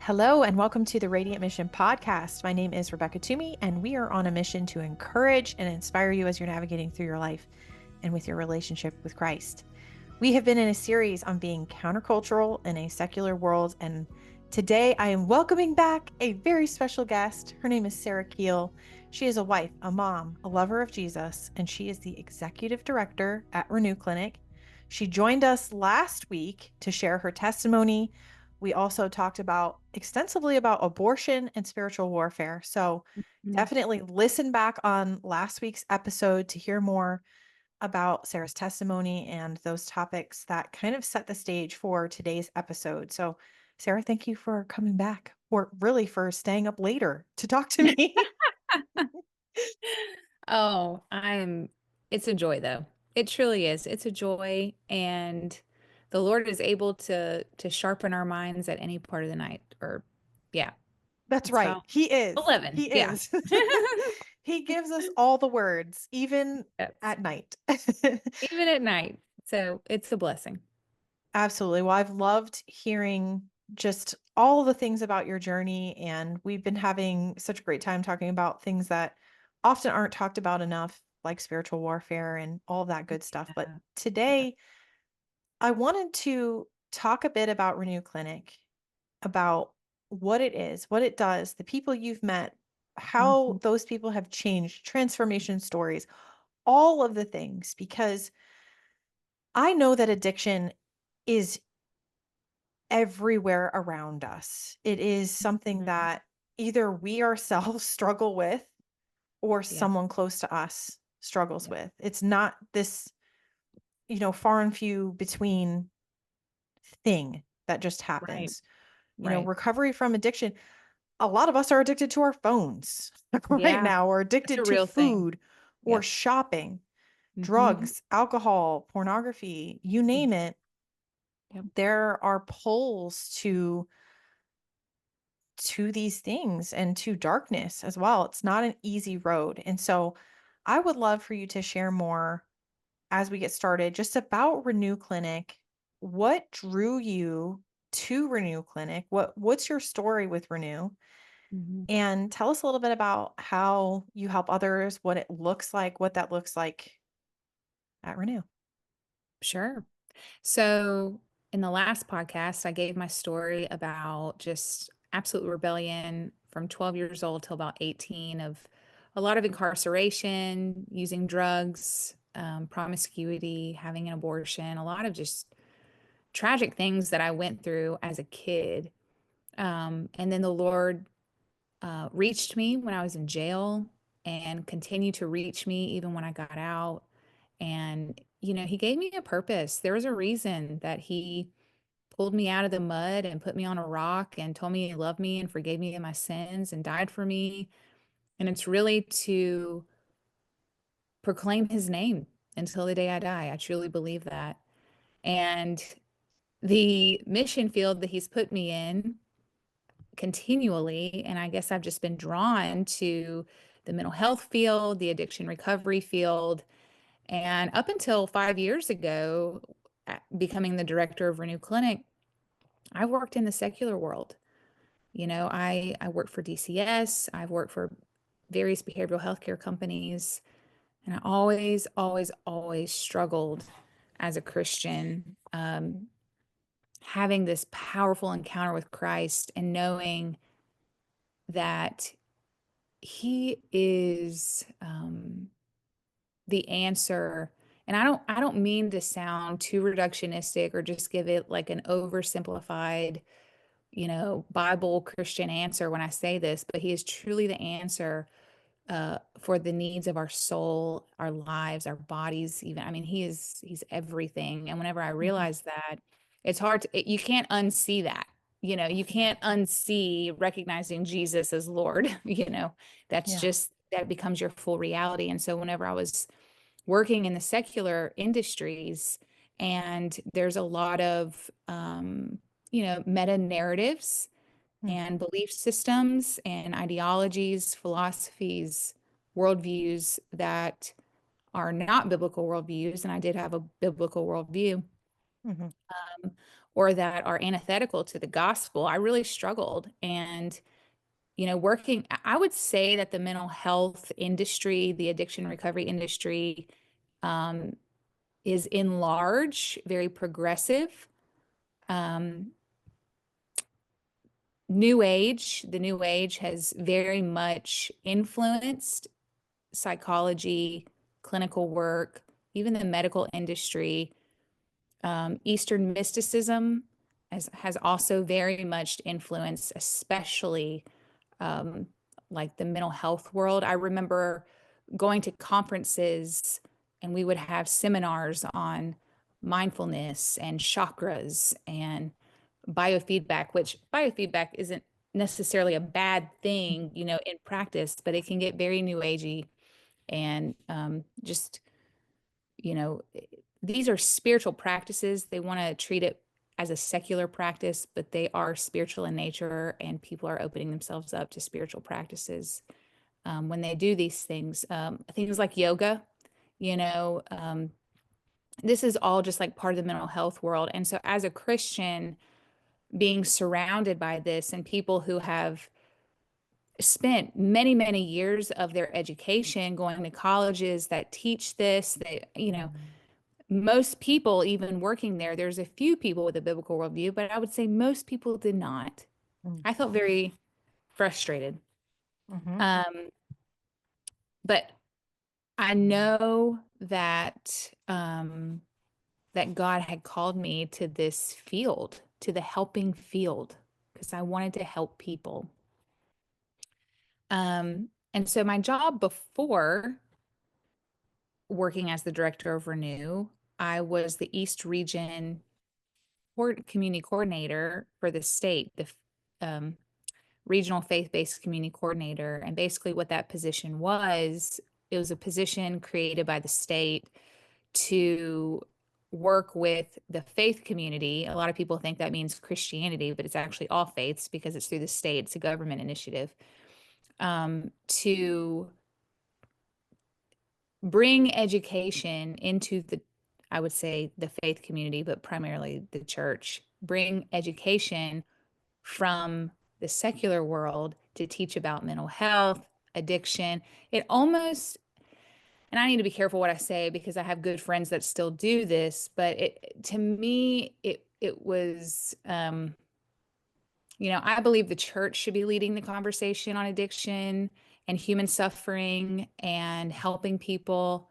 Hello, and welcome to the Radiant Mission podcast. My name is Rebecca Toomey, and we are on a mission to encourage and inspire you as you're navigating through your life and with your relationship with Christ. We have been in a series on being countercultural in a secular world, and today I am welcoming back a very special guest. Her name is Sarah Keel. She is a wife, a mom, a lover of Jesus, and she is the executive director at Renew Clinic. She joined us last week to share her testimony. We also talked extensively about abortion and spiritual warfare. So Mhm. definitely listen back on last week's episode to hear more about Sarah's testimony and those topics that kind of set the stage for today's episode. So, Sarah, thank you for coming back, or really for staying up later to talk to me. Oh, it's a joy though. It truly is. It's a joy, and the Lord is able to sharpen our minds at any part of the night. Or yeah, That's it's right. about He is. 11. He Yeah. is. He gives us all the words, even Yes. at night. Even at night. So it's a blessing. Absolutely. Well, I've loved hearing just all the things about your journey, and we've been having such a great time talking about things that often aren't talked about enough, like spiritual warfare and all of that good stuff. But Yeah. Yeah. today, I wanted to talk a bit about Renew Clinic, about what it is, what it does, the people you've met, how Mhm. those people have changed, transformation stories, all of the things, because I know that addiction is everywhere around us. It is something Mhm. that either we ourselves struggle with or Yeah. someone close to us struggles Yeah. with. It's not this, far and few between thing that just Right. happens. Right. Recovery from addiction, a lot of us are addicted to our phones right Yeah. now, or It's a addicted to real thing. food or Yep. shopping, Hmm. drugs, alcohol, pornography, you name it. Yep. There are pulls to these things and to darkness as well. It's not an easy road. And so I would love for you to share more as we get started just about Renew Clinic. What drew you to Renew Clinic? What's your story with Renew? Hmm. And tell us a little bit about how you help others, what it looks like, what that looks like at Renew. Sure. So, in the last podcast, I gave my story about just absolute rebellion from 12 years old till about 18, of a lot of incarceration, using drugs, promiscuity, having an abortion, a lot of just tragic things that I went through as a kid. And then the Lord reached me when I was in jail and continued to reach me even when I got out. And, He gave me a purpose. There was a reason that He pulled me out of the mud and put me on a rock and told me He loved me and forgave me of my sins and died for me. And it's really to proclaim His name until the day I die. I truly believe that. And the mission field that He's put me in continually, and I guess I've just been drawn to the mental health field, the addiction recovery field. And up until 5 years ago, becoming the director of Renew Clinic, I worked in the secular world. I worked for DCS, I've worked for various behavioral healthcare companies, and I always, always, always struggled as a Christian, having this powerful encounter with Christ and knowing that He is the answer. And I don't mean to sound too reductionistic or just give it like an oversimplified, Bible Christian answer when I say this, but He is truly the answer for the needs of our soul, our lives, our bodies, even. I mean, He's everything. And whenever I Mhm. realize that, it's hard you can't unsee that. You Yeah. can't unsee recognizing Jesus as Lord. Yeah. That becomes your full reality. And so whenever I was working in the secular industries, and there's a lot of meta narratives Mm. and belief systems and ideologies, philosophies, worldviews that are not biblical worldviews, and I did have a biblical worldview. Mhm. or that are antithetical to the gospel, I really struggled. And, working, I would say that the mental health industry, the addiction recovery industry, um, is in large very progressive. Um, the New Age has very much influenced psychology, clinical work, even the medical industry. Eastern mysticism has also very much influenced, especially um, like the mental health world. I remember going to conferences and we would have seminars on mindfulness and chakras and biofeedback, which biofeedback isn't necessarily a bad thing, in practice, but it can get very new agey and just, you know, these are spiritual practices. They want to treat it as a secular practice, but they are spiritual in nature, and people are opening themselves up to spiritual practices when they do these things. Things like yoga, you know, um, this is all just like part of the mental health world. And so, as a Christian, being surrounded by this and people who have spent many, many years of their education going to colleges that teach this, most people, even working there, there's a few people with a biblical worldview, but I would say most people did not. Mm. I felt very frustrated. Mhm. Um, but I know that God had called me to this field, to the helping field, because I wanted to help people. And so my job before working as the director of Renew, I was the East Region community coordinator for the state, the um, regional faith-based community coordinator. And basically what that position was, it was a position created by the state to work with the faith community. A lot of people think that means Christianity, but it's actually all faiths because it's through the state. It's a government initiative to bring education into I would say, the faith community, but primarily the church, bring education from the secular world to teach about mental health, addiction. It almost, and I need to be careful what I say because I have good friends that still do this, but to me, it was, I believe the church should be leading the conversation on addiction and human suffering and helping people.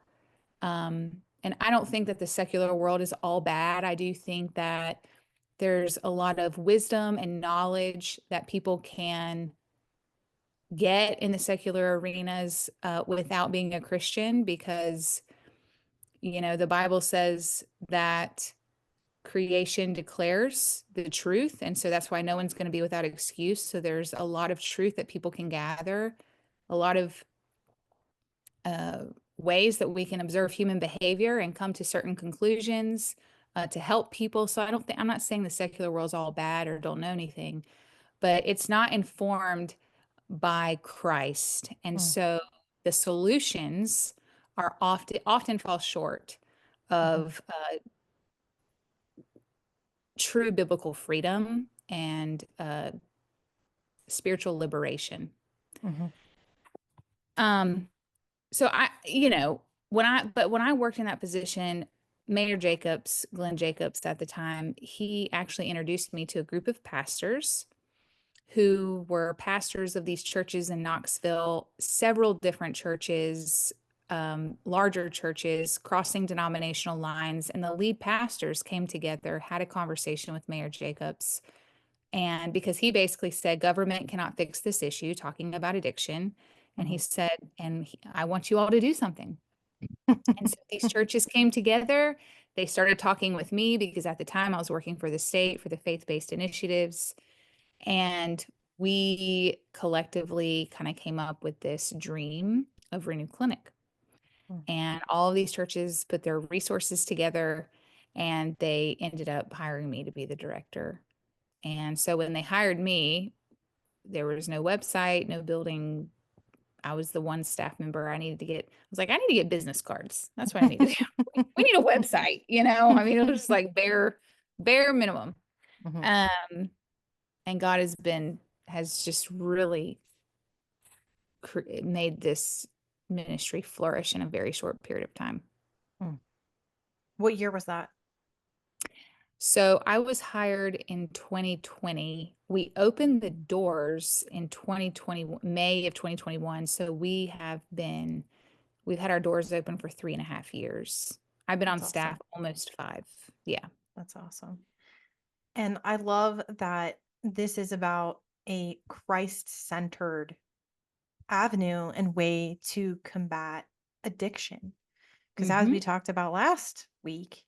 And I don't think that the secular world is all bad. I do think that there's a lot of wisdom and knowledge that people can get in the secular arenas without being a Christian because, the Bible says that creation declares the truth. And so that's why no one's going to be without excuse. So there's a lot of truth that people can gather, a lot of uh, ways that we can observe human behavior and come to certain conclusions to help people. So I'm not saying the secular world's all bad or don't know anything, but it's not informed by Christ. And Mm. so the solutions are often fall short Mhm. of true biblical freedom and spiritual liberation. Mhm. Um, so when I worked in that position, Mayor Jacobs, Glenn Jacobs at the time, he actually introduced me to a group of pastors who were pastors of these churches in Knoxville, several different churches, larger churches, crossing denominational lines. And the lead pastors came together, had a conversation with Mayor Jacobs. And because he basically said, government cannot fix this issue, talking about addiction. And he Mhm. said, I want you all to do something. And so these churches came together. They started talking with me because at the time I was working for the state for the faith-based initiatives. And we collectively kind of came up with this dream of Renew Clinic. Mm. And all of these churches put their resources together and they ended up hiring me to be the director. And so when they hired me, there was no website, no building. I was the one staff member I was like, I need to get business cards. That's what I need to do. We need a website, I mean, it was just like bare minimum. Hmm. Um, and God has just really made this ministry flourish in a very short period of time. Mm. What year was that? So I was hired in 2020. We opened the doors in 2020, May of 2021. So we've had our doors open for 3.5 years. I've been on That's staff awesome. almost 5. Yeah. That's awesome. And I love that this is about a Christ centered avenue and way to combat addiction. Because as Mm-hmm. we talked about last week,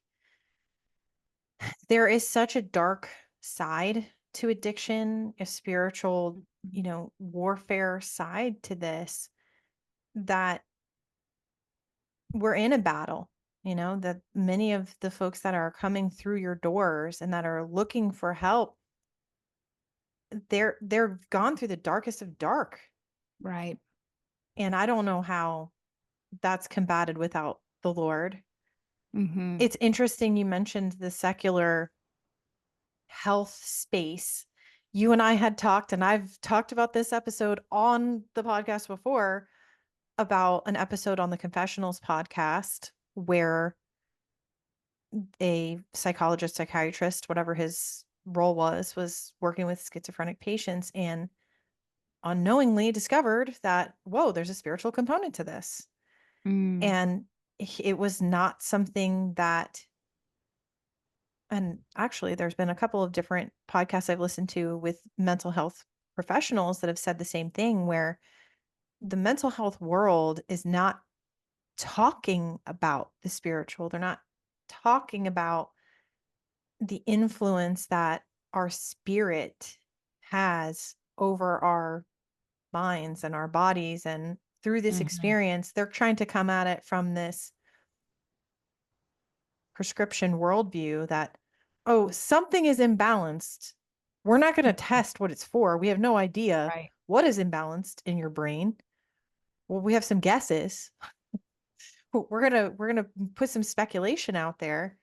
there is such a dark side to addiction, a spiritual, warfare side to this, that we're in a battle. That many of the folks that are coming through your doors and that are looking for help, they're gone through the darkest of dark. Right. And I don't know how that's combated without the Lord. Mm-hmm. It's interesting you mentioned the secular health space. You and I had talked, and I've talked about this episode on the podcast before, about an episode on the Confessionals podcast where a psychologist, psychiatrist, whatever his role was working with schizophrenic patients and unknowingly discovered that, whoa, there's a spiritual component to this. Mm. And it was not something that, and actually, there's been a couple of different podcasts I've listened to with mental health professionals that have said the same thing, where the mental health world is not talking about the spiritual. They're not talking about the influence that our spirit has over our minds and our bodies. And through this Mm-hmm. experience, they're trying to come at it from this prescription worldview that, oh, something is imbalanced. We're not going to test what it's for. We have no idea Right. what is imbalanced in your brain. Well, we have some guesses. We're going to put some speculation out there.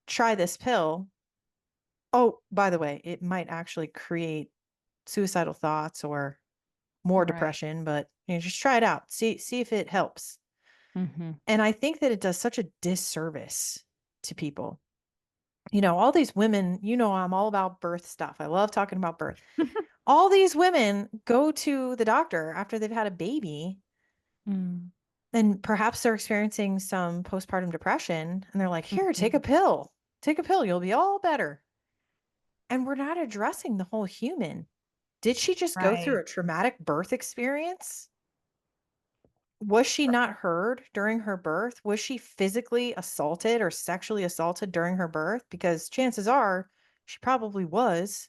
Try this pill. Oh, by the way, it might actually create suicidal thoughts or more Right. depression, but just try it out. See if it helps. Mm-hmm. And I think that it does such a disservice to people. All these women, I'm all about birth stuff. I love talking about birth. All these women go to the doctor after they've had a baby, Mm. and perhaps they're experiencing some postpartum depression, and they're like, here, take a Mm-hmm. pill. Take a pill. You'll be all better. And we're not addressing the whole human. Did she just go through Right. a traumatic birth experience? Was she not heard during her birth? Was she physically assaulted or sexually assaulted during her birth? Because chances are she probably was.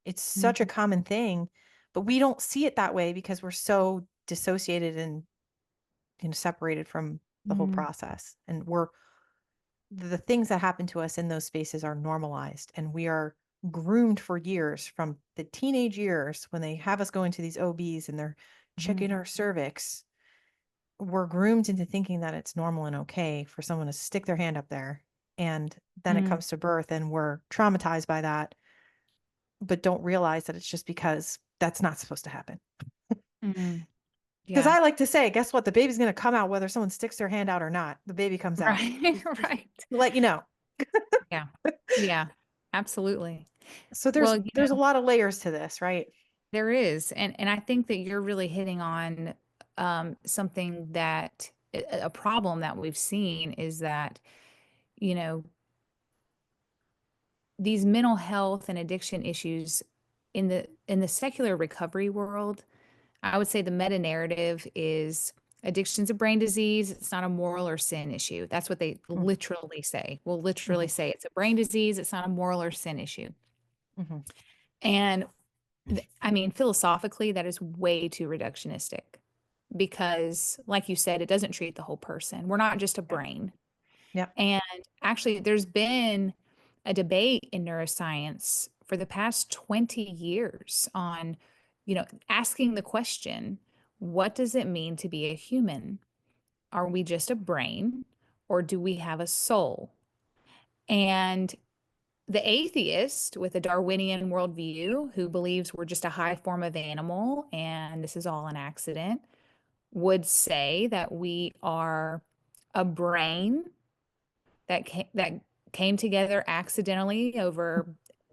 It's such a Mm-hmm. common thing, but we don't see it that way because we're so dissociated and separated from the whole Mm-hmm. process. And we're the things that happen to us in those spaces are normalized, and we are groomed for years, from the teenage years when they have us going to these OBs and they're checking our cervix. We're groomed into thinking that it's normal and okay for someone to stick their hand up there. And then it Mm-hmm. comes to birth and we're traumatized by that, but don't realize that it's just because that's not supposed to happen. Mm-hmm. Because Yeah. I like to say, guess what? The baby's going to come out whether someone sticks their hand out or not. The baby comes out. Right. Just Right. to let you know. Yeah. Yeah. Absolutely. So there's Well, there's a lot of layers to this, right? there is, and I think that you're really hitting on something that a problem that we've seen is that, you know, these mental health and addiction issues in the secular recovery world, I would say the meta narrative is addiction's a brain disease. It's not a moral or sin issue. That's what they Mhm, literally say. Will literally mhm, say it's a brain disease. It's not a moral or sin issue. mhm. And I mean, philosophically, that is way too reductionistic because, like you said, it doesn't treat the whole person. We're not just a Yep, brain. yep. And actually, there's been a debate in neuroscience for the past 20 years on, asking the question, what does it mean to be a human? Are we just a brain or do we have a soul? And the atheist with a Darwinian worldview who believes we're just a high form of animal and this is all an accident would say that we are a brain that came together accidentally over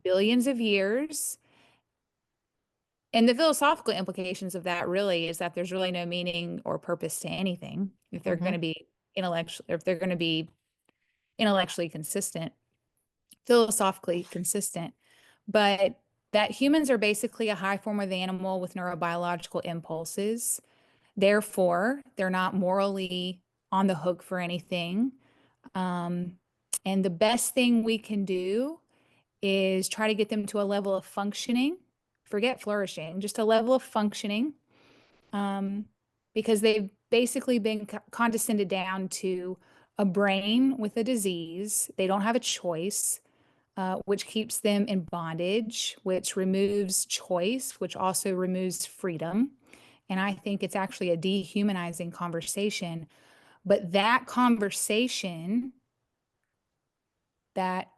billions of years. And the philosophical implications of that really is that there's really no meaning or purpose to anything if they're going Mm-hmm. to be intellectually consistent, philosophically consistent. But that humans are basically a high form of animal with neurobiological impulses. Therefore, they're not morally on the hook for anything. Um, and the best thing we can do is try to get them to a level of functioning, forget flourishing, just a level of functioning, um, because they've basically been condescended down to a brain with a disease. They don't have a choice, which keeps them in bondage, which removes choice, which also removes freedom. And I think it's actually a dehumanizing conversation. But that conversation, that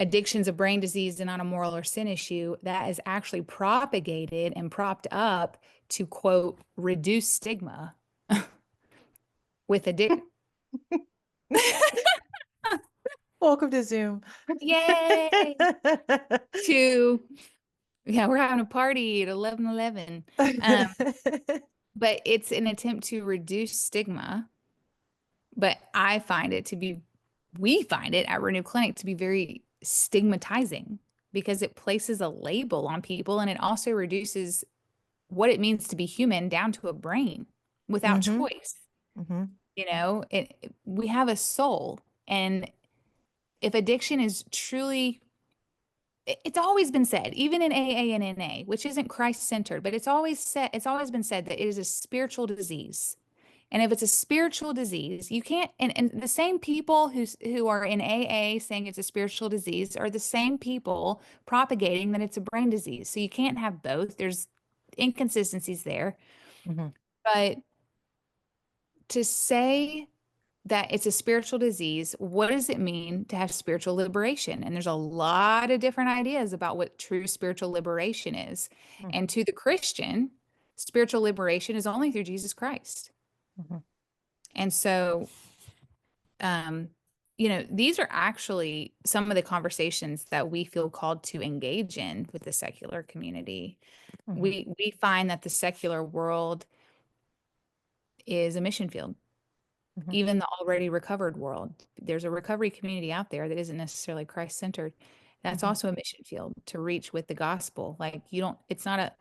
addiction's a brain disease and not a moral or sin issue, that is actually propagated and propped up to quote, reduce stigma with addiction. Welcome to Zoom. Yay! To, yeah, we're having a party at 11:11. But it's an attempt to reduce stigma. But we find it at Renew Clinic to be very stigmatizing because it places a label on people and it also reduces what it means to be human down to a brain without Mm-hmm. choice. Mm-hmm. We have a soul. And if addiction is truly, it's always been said, even in AA and NA, which isn't Christ-centered, but it's always been said that it is a spiritual disease. And if it's a spiritual disease, you can't, and the same people who are in AA saying it's a spiritual disease are the same people propagating that it's a brain disease. So you can't have both. There's inconsistencies there. Mm-hmm. But to say that it's a spiritual disease, what does it mean to have spiritual liberation? And there's a lot of different ideas about what true spiritual liberation is. And to the Christian, spiritual liberation is only through Jesus Christ. Mm-hmm. And so, um, these are actually some of the conversations that we feel called to engage in with the secular community. Mm-hmm. We find that the secular world is a mission field. Mm-hmm. Even the already recovered world. There's a recovery community out there that isn't necessarily Christ-centered. That's Mm-hmm. also a mission field to reach with the gospel. Like it's not a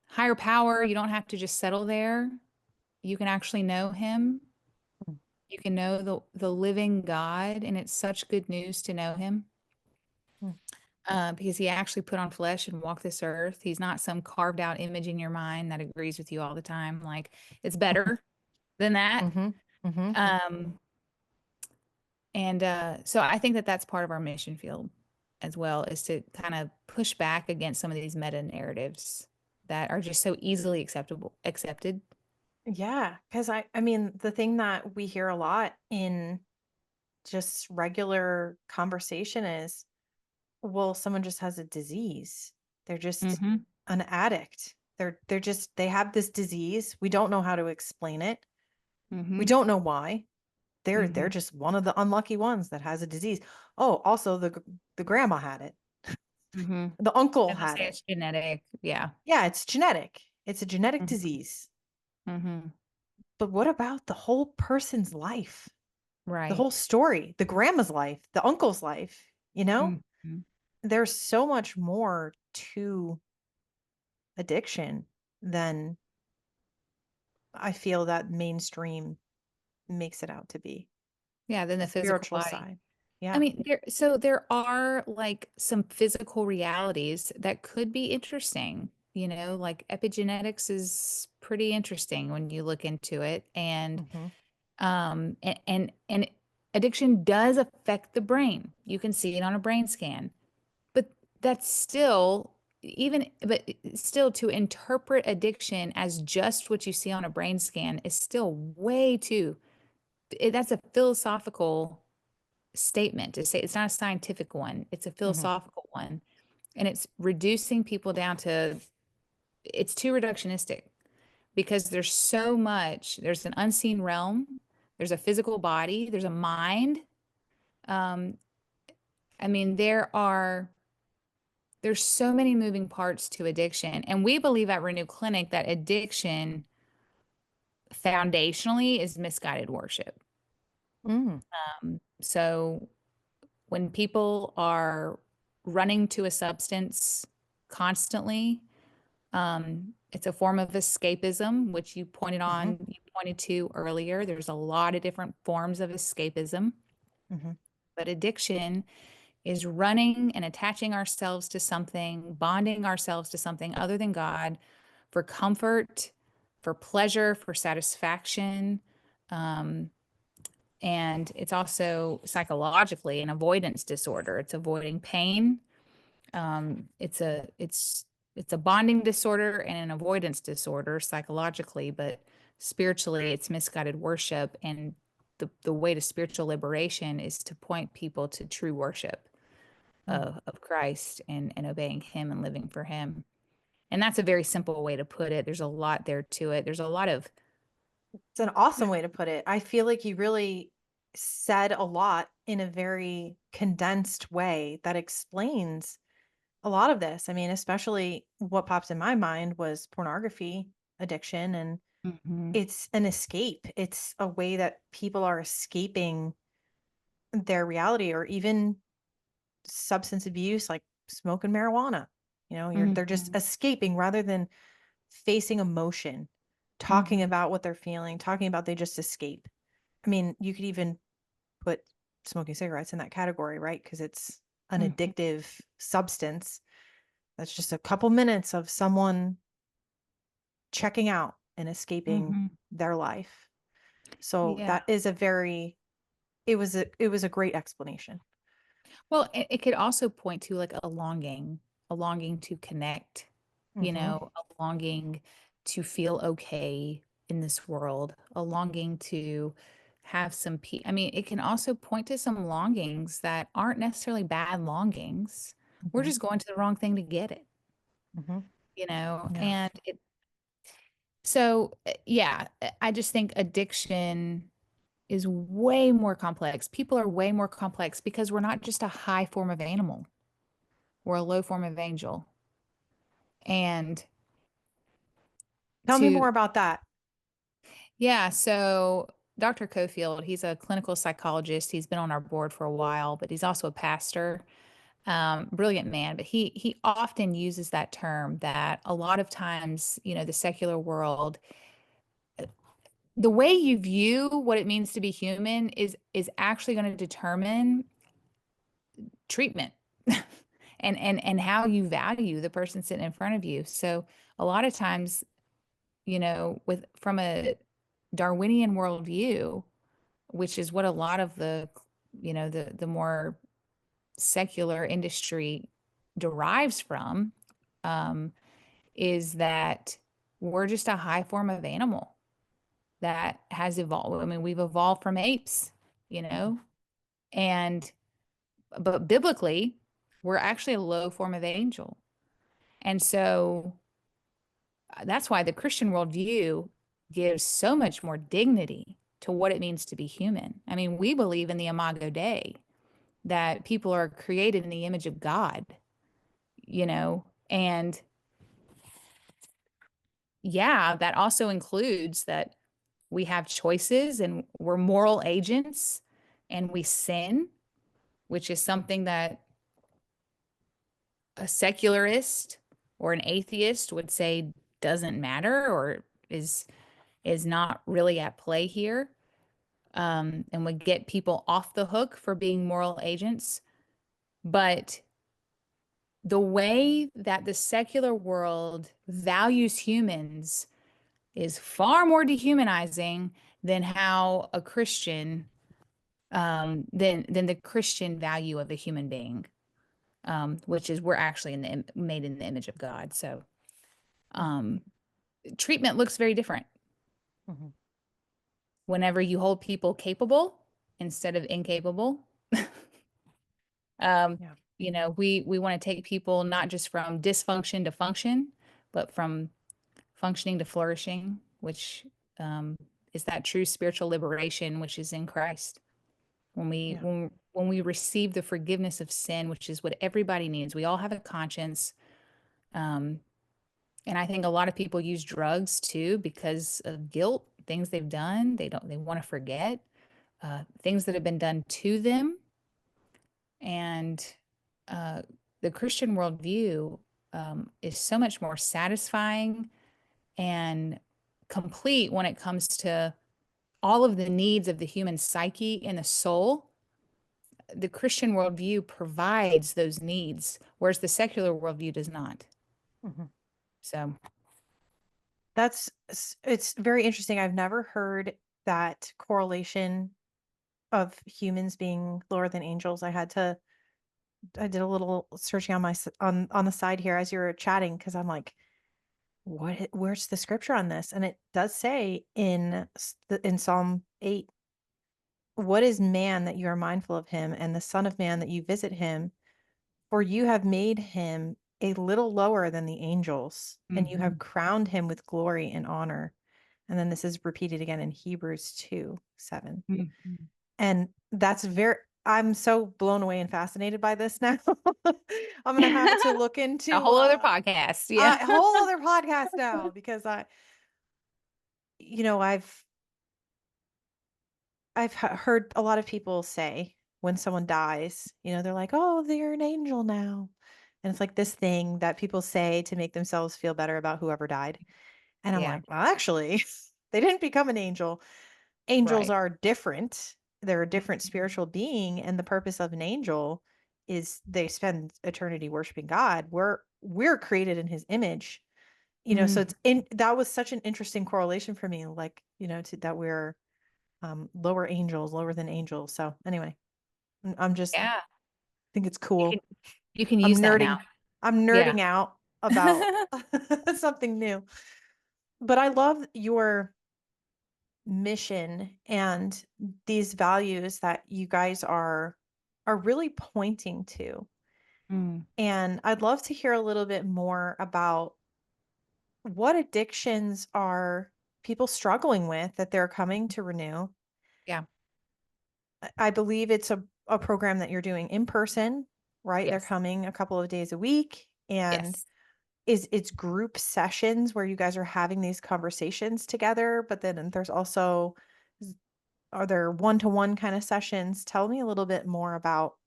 higher power. You don't have to just settle there. You can actually know him. You can know the living God, and it's such good news to know him. Because he actually put on flesh and walked this earth. He's not some carved out image in your mind that agrees with you all the time. Like it's better than that. Mm-hmm. Mm-hmm. Um, And so I think that that's part of our mission field as well, is to kind of push back against some of these meta narratives that are just so easily accepted. Yeah, because I mean, the thing that we hear a lot in just regular conversation is, well, someone just has a disease. They're just Mm-hmm. an addict. They have this disease. We don't know how to explain it. We Mm-hmm. don't know why. They're Mm-hmm. just one of the unlucky ones that has a disease. Oh, also the grandma had it. Mm-hmm. The uncle And they'll had say it. it's genetic. Yeah. Yeah, it's genetic. It's a genetic Mm-hmm. disease. Mm-hmm. But what about the whole person's life? The Right. whole story, the grandma's life, the uncle's life, you know? Mm-hmm. There's so much more to addiction than I feel that mainstream makes it out to be. Yeah. Then The the physical spiritual body. side. I Yeah. mean, there are like some physical realities that could be interesting. Like epigenetics is pretty interesting when you look into it. Hmm. And addiction does affect the brain. You can see it on a brain scan. But that's still but still to interpret addiction as just what you see on a brain scan is still way too that's a philosophical statement to say it's not a scientific one, it's a Hmm. philosophical one. And it's reducing people down to it's too reductionistic because there's so much, there's an unseen realm, there's a physical body, there's a mind. Um, I mean, there's so many moving parts to addiction. And we believe at Renew Clinic that addiction foundationally is misguided worship. Mm. So when people are running to a substance constantly, it's a form of escapism, which Hmm. you pointed to earlier. There's a lot of different forms of escapism, Hmm. but addiction is running and attaching ourselves to something, bonding ourselves to something other than God for comfort, for pleasure, for satisfaction. Um, and it's also psychologically an avoidance disorder. It's avoiding pain. It's a bonding disorder and an avoidance disorder psychologically, but spiritually, it's misguided worship. And the way to spiritual liberation is to point people to true worship Mm. of Christ and obeying Him and living for Him. And that's a very simple way to put it. There's a lot there to it. There's a lot of, It's an awesome way to put it. I feel like you really said a lot in a very condensed way that explains a lot of this. I mean, especially what pops in my mind was pornography addiction, and Mhm, it's an escape. It's a way that people are escaping their reality, or even substance abuse like smoking marijuana. They're just mhm, escaping rather than facing emotion, talking mhm, about what they're feeling, talking about they just escape. I mean, you could even put smoking cigarettes in that category, right? Because it's an mhm, addictive substance. That's just a couple minutes of someone checking out and escaping mhm. their life. So Yeah. that is a very it was a great explanation. Well, it could also point to like a longing to connect, Mhm. a longing to feel okay in this world, a longing to have some peace. I mean, it can also point to some longings that aren't necessarily bad longings. We're Mhm. just going to the wrong thing to get it, Mhm. Yeah. and so yeah, I just think addiction is way more complex. People are way more complex because we're not just a high form of animal. We're a low form of angel. And Tell me more to, about that. yeah, so Dr. Cofield, he's a clinical psychologist. He's been on our board for a while, but he's also a pastor. Brilliant man, but he often uses that term that a lot of times, the secular world, the way you view what it means to be human is actually going to determine treatment and how you value the person sitting in front of you. So a lot of times, with from a Darwinian worldview, which is what a lot of the more secular industry derives from, um, is that we're just a high form of animal that has evolved. I mean, we've evolved from apes, you Mhm. know, and but biblically, we're actually a low form of angel. And so that's why the Christian worldview gives so much more dignity to what it means to be human. I mean, we believe in the Imago Dei, that people are created in the image of God, and yeah, that also includes that we have choices and we're moral agents and we sin, which is something that a secularist or an atheist would say doesn't matter or is not really at play here, and would get people off the hook for being moral agents. But the way that the secular world values humans is far more dehumanizing than how a Christian than the Christian value of a human being, which is we're actually made in the image of God. So um, treatment looks very different Mhm. whenever you hold people capable instead of incapable. Um, Yeah. we want to take people not just from dysfunction to function, but from functioning to flourishing, which um, is that true spiritual liberation, which is in Christ. Yeah. When we receive the forgiveness of sin, which is what everybody needs, we all have a conscience. Um, and I think a lot of people use drugs too because of guilt, things they've done. They want to forget things that have been done to them. And uh, the Christian worldview is so much more satisfying and complete when it comes to all of the needs of the human psyche and the soul. The Christian worldview provides those needs, whereas the secular worldview does not. Mhm. So, It's very interesting. I've never heard that correlation of humans being lower than angels. I did a little searching on on the side here as you were chatting because I'm like, where's the scripture on this? And it does say in Psalm 8, what is man that you are mindful of him, and the son of man that you visit him? For you have made him a little lower than the angels, and you have mhm, crowned him with glory and honor. And then this is repeated again in Hebrews 2:7. mhm. And I'm so blown away and fascinated by this now. I'm gonna have to look A into whole other podcast. Yeah. a whole other podcast now because you know, heard a lot of people say when someone dies, they're like, "Oh, they're an angel now." And it's like this thing that people say to make themselves feel better about whoever died. And I'm Yeah. like, "Well, actually, they didn't become an angel. Angels Right. are different. They're a different Mhm. spiritual being, and the purpose of an angel is they spend eternity worshiping God. We're created in his image. So Mhm. it's in that was such an interesting correlation for me, like, to that we're lower angels, lower than angels. So anyway, I'm just Yeah. think it's You can cool. you can I'm use that now. nerding I'm Yeah. nerding out about something new. But I love your mission and these values that you guys are really pointing to. Mm. And I'd love to hear a little bit more about what addictions are people struggling with that they're coming to Renew. Yeah. I believe it's a program that you're doing in person, right? They're Yes. coming a couple of days a week. And Yes. it's group sessions where you guys are having these conversations together, but then there's also are there one-to-one kind of sessions? Tell me a little bit more about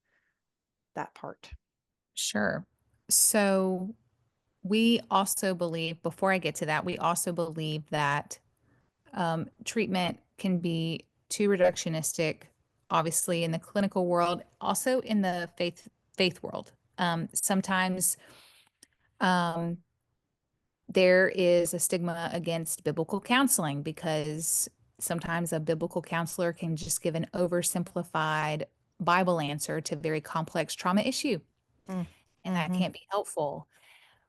that part. Sure. So we also believe, before I get to that, we also believe that treatment can be too reductionistic, obviously in the clinical world, also in the faith world. Sometimes um, there is a stigma against biblical counseling because sometimes a biblical counselor can just give an oversimplified Bible answer to a very complex trauma issue, Mm, and that mhm, can't be helpful.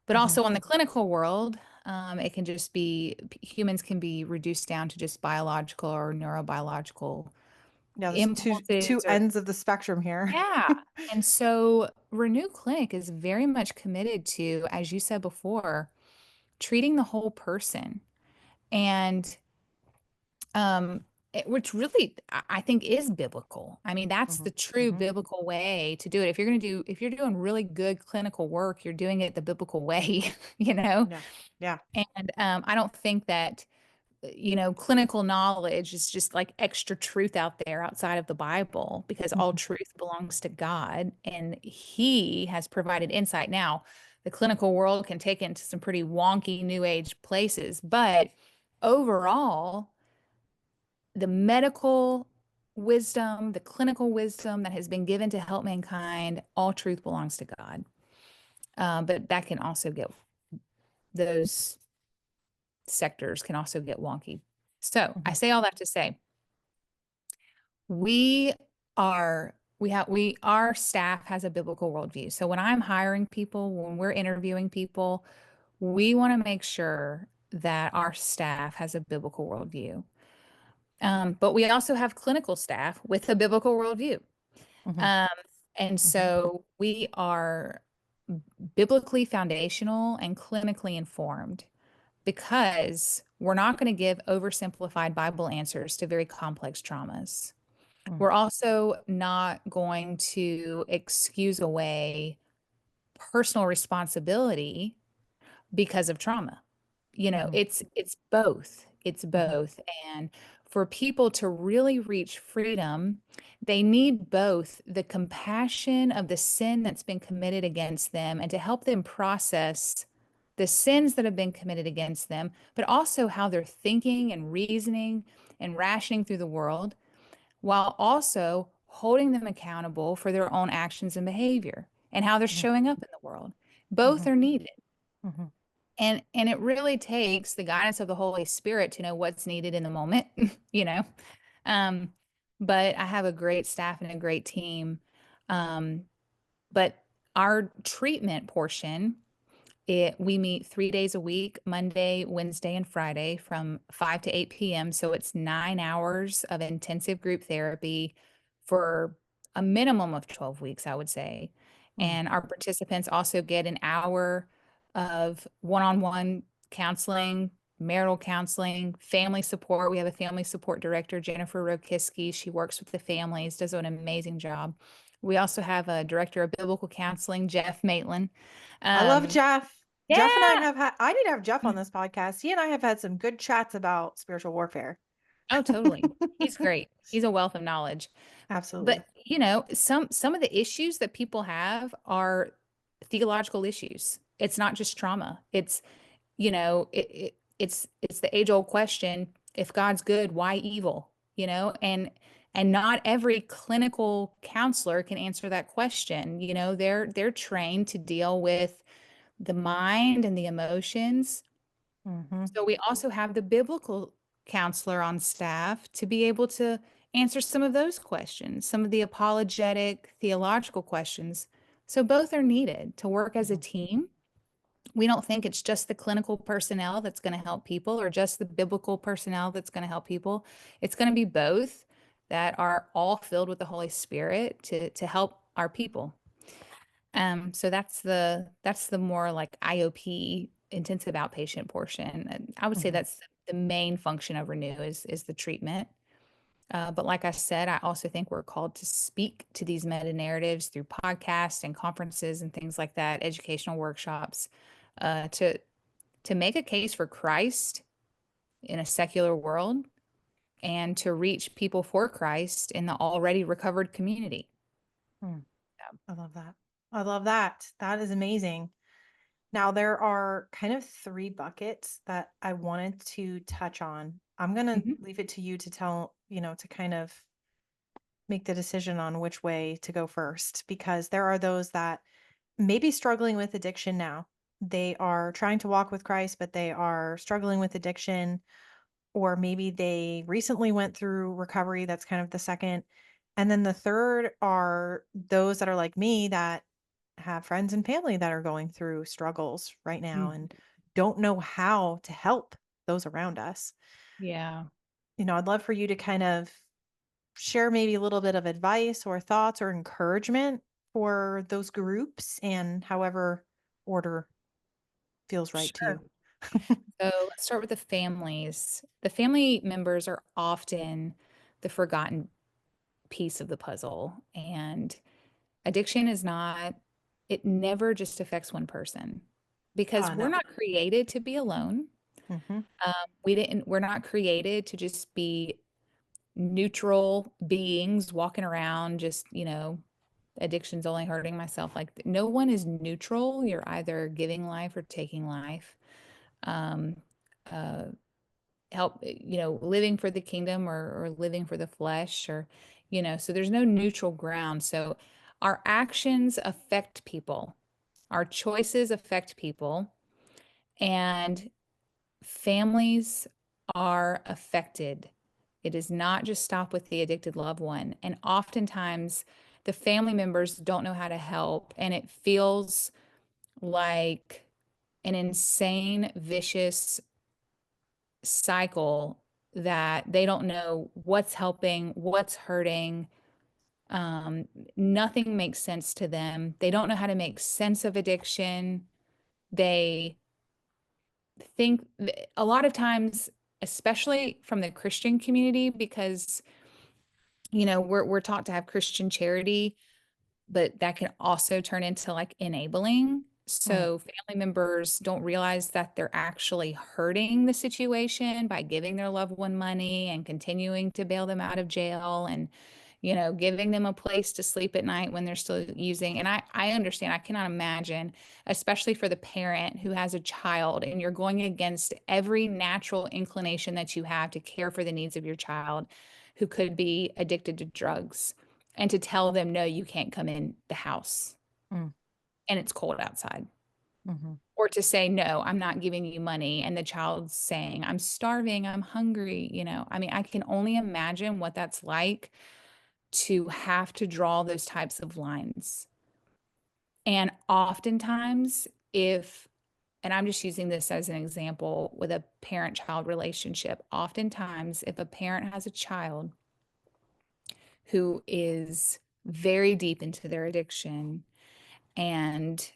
But mhm. also on the clinical world, it can just be humans can be reduced down to just biological or neurobiological Yeah, there's two impulses or ends of the spectrum here. yeah. And so Renew Clinic is very much committed to, as you said before, treating the whole person. And which really I think is biblical. I mean, that's the Mhm, true mhm. biblical way to do it. If you're doing really good clinical work, you're doing it the biblical way, you know? Yeah. Yeah. And I don't think that, clinical knowledge is just like extra truth out there outside of the Bible because all Mhm, truth belongs to God and He has provided insight. Now, the clinical world can take it into some pretty wonky new age places, but overall, the medical wisdom, the clinical wisdom that has been given to help mankind, all truth belongs to God. But that can also get those sectors can also get wonky. So I mhm, say all that to say we our staff has a biblical worldview. So when I'm hiring people, when we're interviewing people, we want to make sure that our staff has a biblical worldview. But we also have clinical staff with a biblical worldview. mhm. Um, And Hmm. so we are biblically foundational and clinically informed because we're not going to give oversimplified Bible answers to very complex traumas. Mm. We're also not going to excuse away personal responsibility because of trauma. Hmm. It's both. It's Hmm. both. And for people to really reach freedom, they need both the compassion of the sin that's been committed against them and to help them process the sins that have been committed against them, but also how they're thinking and reasoning and rationing through the world, while also holding them accountable for their own actions and behavior and how they're showing up in the world. Both Hmm. are needed. Hmm. And it really takes the guidance of the Holy Spirit to know what's needed in the moment, you know. Um, but I have a great staff and a great team. Um, but our treatment portion, we meet 3 days a week, Monday, Wednesday, and Friday from 5 to 8 p.m. So it's 9 hours of intensive group therapy for a minimum of 12 weeks, I would say. Mm. And our participants also get an hour of one-on-one counseling, marital counseling, family support. We have a family support director, Jennifer Rokiski. She works with the families, does an amazing job. We also have a director of biblical counseling, Jeff Maitland. I love Um, Jeff. Jeff and I yeah. have had, I need to have Jeff on this podcast. He and I have had some good chats about spiritual warfare. Oh, totally. He's great. He's a wealth of knowledge. But, Absolutely. some of the issues that people have are theological issues. It's not just trauma. It's the age-old question, if God's good, why evil? And not every clinical counselor can answer that question. They're trained to deal with the mind and the emotions. Hmm. So we also have the biblical counselor on staff to be able to answer some of those questions, some of the apologetic, theological questions. So both are needed to work as a Hmm. team. We don't think it's just the clinical personnel that's going to help people or just the biblical personnel that's going to help people. It's going to be both that are all filled with the Holy Spirit to help our people. So that's the more like IOP, intensive outpatient portion. And I would say Hmm. that's the main function of Renew is the treatment. But like I said, I also think we're called to speak to these meta narratives through podcasts and conferences and things like that, educational workshops, to make a case for Christ in a secular world and to reach people for Christ in the already recovered community. Mm. I love that. I love that. That is amazing. Now, there are kind of three buckets that I wanted to touch on. I'm going to Mhm. leave it to you to to kind of make the decision on which way to go first, because there are those that may be struggling with addiction now. They are trying to walk with Christ, but they are struggling with addiction, or maybe they recently went through recovery. That's kind of the second. And then the third are those that are like me that have friends and family that are going through struggles right now Mm. and don't know how to help those around us. Yeah. I'd love for you to kind of share maybe a little bit of advice or thoughts or encouragement for those groups and however order feels right to Sure. you. So let's start with the families. The family members are often the forgotten piece of the puzzle. And addiction it never just affects one person because we're No. not created to be alone. Hmm. We're not created to just be neutral beings walking around, just, addiction's only hurting myself. Like, no one is neutral. You're either giving life or taking life. Um, uh, living for the kingdom or living for the flesh so there's no neutral ground. So our actions affect people, our choices affect people, and families are affected. It does not just stop with the addicted loved one. And oftentimes the family members don't know how to help, and it feels like an insane, vicious cycle that they don't know what's helping, what's hurting. Um, Nothing makes sense to them. They don't know how to make sense of addiction. They think a lot of times, especially from the Christian community, because we're taught to have Christian charity, but that can also turn into like enabling. Mm, So family members don't realize that they're actually hurting the situation by giving their loved one money and continuing to bail them out of jail and, giving them a place to sleep at night when they're still using. And I understand, I cannot imagine, especially for the parent who has a child and you're going against every natural inclination that you have to care for the needs of your child who could be addicted to drugs and to tell them, no, you can't come in the house mm, and it's cold outside. mhm, Or to say, no, I'm not giving you money. And the child's saying, I'm starving, I'm hungry. I mean, I can only imagine what that's like to have to draw those types of lines. And oftentimes, and I'm just using this as an example with a parent child relationship, oftentimes, if a parent has a child who is very deep into their addiction and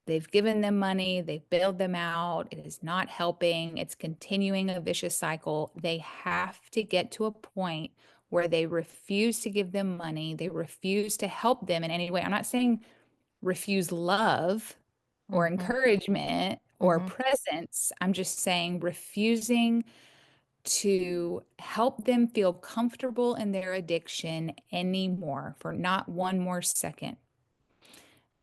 they've given them money, they've bailed them out, it is not helping, it's continuing a vicious cycle. They have to get to a point where they refuse to give them money, they refuse to help them in any way. I'm not saying refuse love or mhm, encouragement or mhm, presence. I'm just saying refusing to help them feel comfortable in their addiction anymore for not one more second.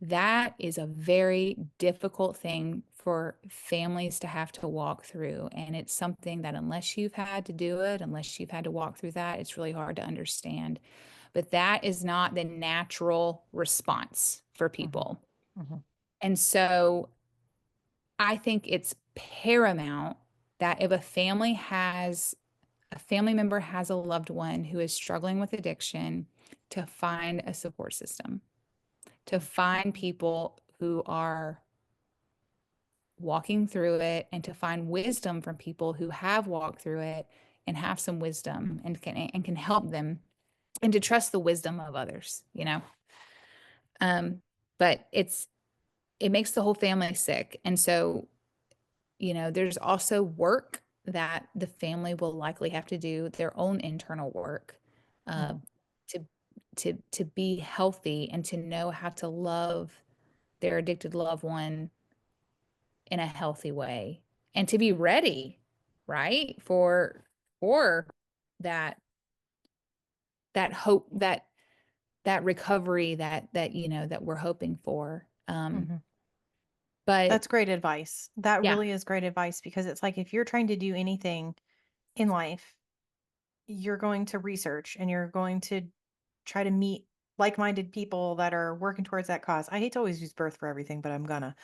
That is a very difficult thing for families to have to walk through. And it's something that, unless you've had to do it, unless you've had to walk through that, it's really hard to understand. But that is not the natural response for mhm, people. mhm, And so I think it's paramount that if a family member has a loved one who is struggling with addiction, to find a support system, to mm, find people who are walking through it, and to find wisdom from people who have walked through it and have some wisdom and can help them, and to trust the wisdom of others. Um, but it makes the whole family sick. And so, there's also work that the family will likely have to do, their own internal work, uh, mhm, to to be healthy and to know how to love their addicted loved one in a healthy way, and to be ready, right, for that hope, that recovery that we're hoping for. mhm. But That's great advice. That yeah, really is great advice because it's like if you're trying to do anything in life, you're going to research and you're going to try to meet like-minded people that are working towards that cause. I hate to always use birth for everything, but I'm gonna.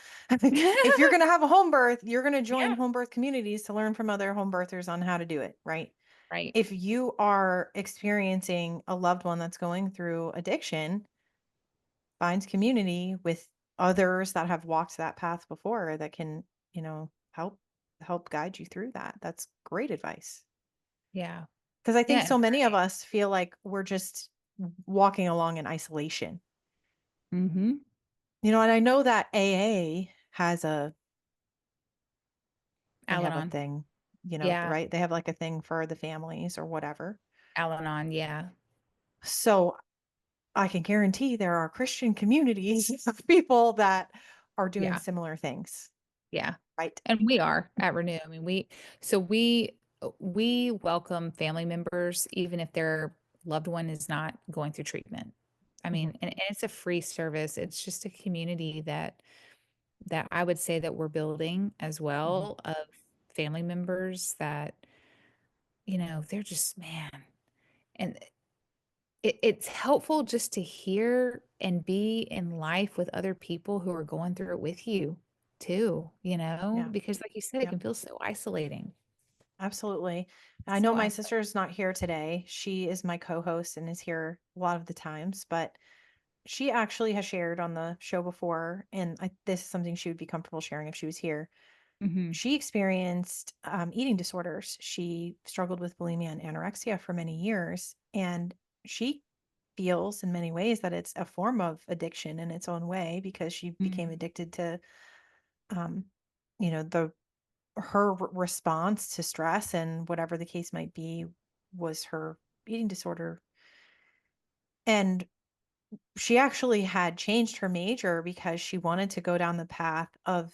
If you're gonna have a home birth, you're gonna join yeah, home birth communities to learn from other home birthers on how to do it, right? right, If you are experiencing a loved one that's going through addiction, find community with others that have walked that path before that can, help guide you through that. That's great advice. yeah, Because I think yeah, so many of us feel like we're just walking along in isolation. mm-hmm. And I know that AA has they have a Al-Anon, thing, yeah, right? They have like a thing for the families or whatever. Al-Anon, yeah, So I can guarantee there are Christian communities of people that are doing yeah, similar things, yeah. right? And we are at Renew. I mean, we welcome family members even if their loved one is not going through treatment. I Mhm, mean, and it's a free service. It's just a community that I would say that we're building as mhm, well, of family members that, they're just, man. And it's helpful just to hear and be in life with other people who are going through it with you too, yeah, because like you said, it yeah. can feel so isolating. Absolutely. I know So my isolating. sister's not here today. She is my co-host and is here a lot of the times, but she actually has shared on the show before, and this is something she would be comfortable sharing if she was here. Mhm. She experienced eating disorders. She struggled with bulimia and anorexia for many years, and she feels in many ways that it's a form of addiction in its own way, because she became Mm. addicted to, um, the her response to stress, and whatever the case might be was her eating disorder. And she actually had changed her major because she wanted to go down the path of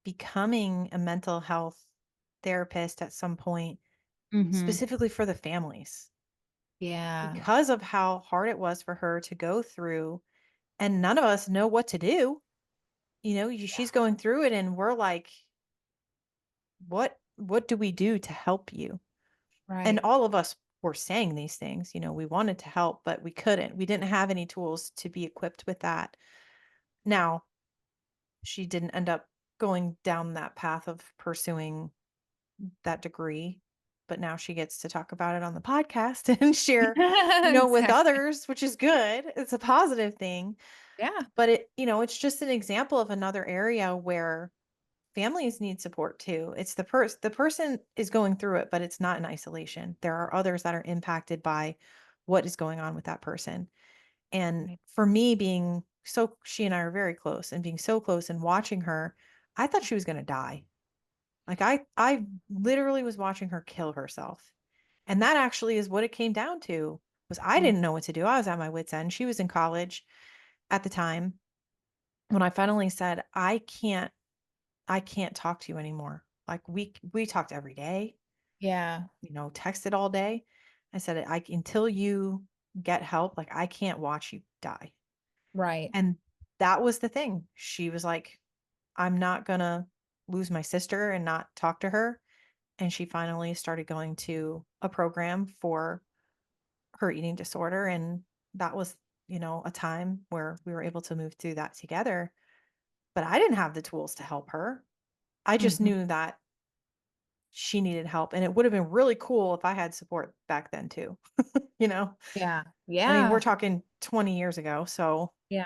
becoming a mental health therapist at some point, Mhm. specifically for the families, Yeah. because of how hard it was for her to go through. And none of us know what to do. She's Yeah. going through it, and we're like, what do we do to help you? And Right. all of us were saying these things. We wanted to help, but we couldn't. We didn't have any tools to be equipped with that. Now, she didn't end up going down that path of pursuing that degree, but now she gets to talk about it on the podcast and share, with Exactly. others, which is good. It's a positive thing. Yeah. But it's just an example of another area where families need support too. It's the person is going through it, but it's not in isolation. There are others that are impacted by what is going on with that person. And Right. for me, being so, she and I are very close, and being so close and watching her, I thought she was going to die. Like, I literally was watching her kill herself. And that actually is what it came down to, was I Mm. didn't know what to do. I was at my wit's end. She was in college at the time. When I finally said, I can't talk to you anymore. Like, we talked every day, Yeah. texted all day. I said, I until you get help, like, I can't watch you die. Right. And that was the thing. She was like, I'm not gonna lose my sister and not talk to her. And she finally started going to a program for her eating disorder. And that was, a time where we were able to move through that together. But I didn't have the tools to help her. I just Mhm. knew that she needed help. And it would have been really cool if I had support back then too. you know, Yeah. I mean, we're Yeah. talking 20 years ago. So Yeah.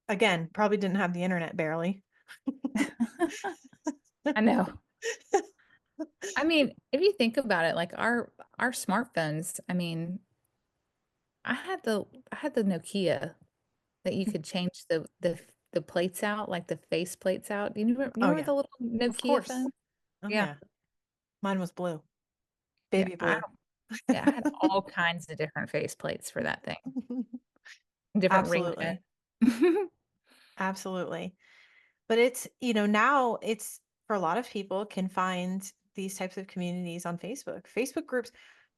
again, probably didn't have the internet barely. I know. I mean, if you think about it, like our smartphones, I mean, I had the Nokia that you could change the plates out, like the face plates out. You Oh, remember yeah, the little of Nokia course. phone? Oh, Yeah. yeah. Mine was blue, Yeah, baby blue. yeah, I had all kinds of different face plates for that thing, different Absolutely. ringtones. Absolutely. But it's, now it's, for a lot of people, can find these types of communities on Facebook. Facebook groups.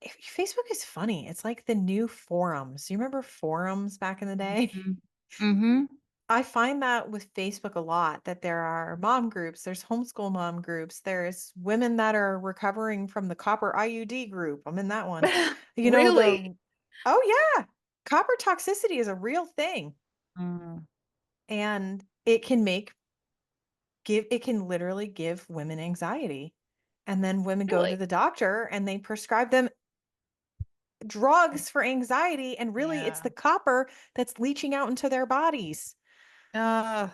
Facebook is funny. It's like the new forums. You remember forums back in the day? Mhm. Mhm. I find that with Facebook a lot, that there are mom groups, there's homeschool mom groups, there's women that are recovering from the copper IUD group. I'm in that one. You know, Really? the Oh yeah, copper toxicity is a real thing, Mm, and it can literally give women anxiety. And then women go to really? the doctor and they prescribe them drugs for anxiety, and really it's Yeah. the copper that's leaching out into their bodies. Uh,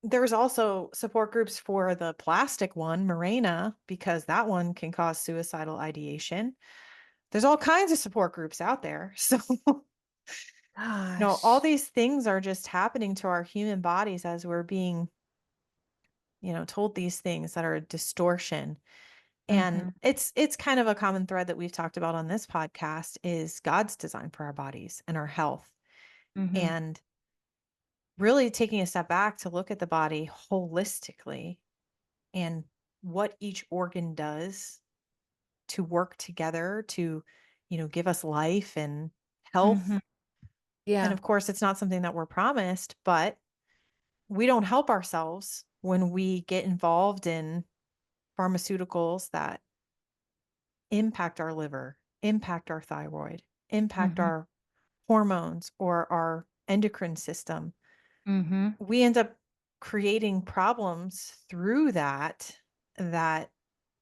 There's also support groups for the plastic one, Mirena, because that one can cause suicidal ideation. There's all kinds of support groups out there. So, all gosh. these things are just happening to our human bodies as we're being, told these things that are a distortion. And Mhm. it's kind of a common thread that we've talked about on this podcast, is God's design for our bodies and our health. Mhm. And really taking a step back to look at the body holistically, and what each organ does to work together to, give us life and health. Mhm. And Yeah. of course, it's not something that we're promised, but we don't help ourselves when we get involved in pharmaceuticals that impact our liver, impact our thyroid, impact Mhm. our hormones or our endocrine system. Mhm. We end up creating problems through that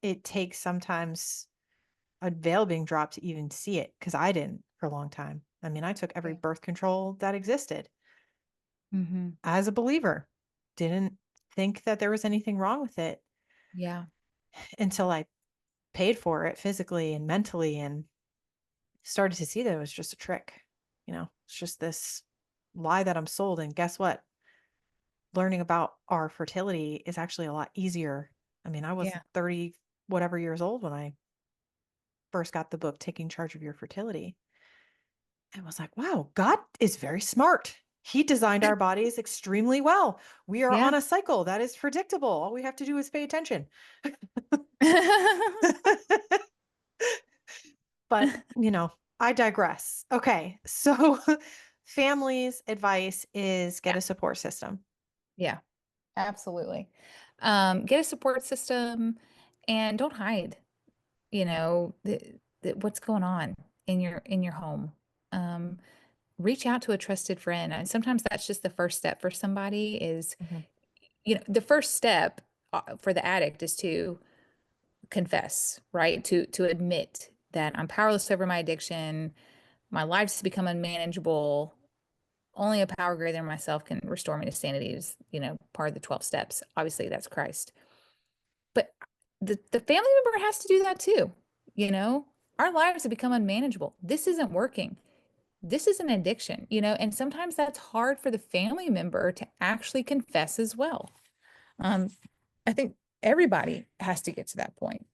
it takes sometimes a veil being dropped to even see it, because I didn't for a long time. I mean, I took every Yeah. birth control that existed Mhm. as a believer. Didn't think that there was anything wrong with it Yeah. until I paid for it physically and mentally, and started to see that it was just a trick. It's just this lie that I'm sold. And guess what? Learning about our fertility is actually a lot easier. I mean, I was Yeah. 30 whatever years old when I first got the book Taking Charge of Your Fertility. And was like, wow, God is very smart. He designed our bodies extremely well. We are Yeah. on a cycle that is predictable. All we have to do is pay attention. But, I digress. Okay. So, family's advice is get Yeah. a support system. Yeah. Absolutely. Get a support system and don't hide, what's going on in your home. Um, Reach out to a trusted friend. And sometimes that's just the first step for somebody is, Mhm, the first step for the addict is to confess, right? To admit that I'm powerless over my addiction, my life's become unmanageable. Only a power greater than myself can restore me to sanity is, part of the 12 steps. Obviously, that's Christ. But the family member has to do that too. You know, our lives have become unmanageable. This isn't working. This is an addiction, and sometimes that's hard for the family member to actually confess as well. Um, I think everybody has to get to that point.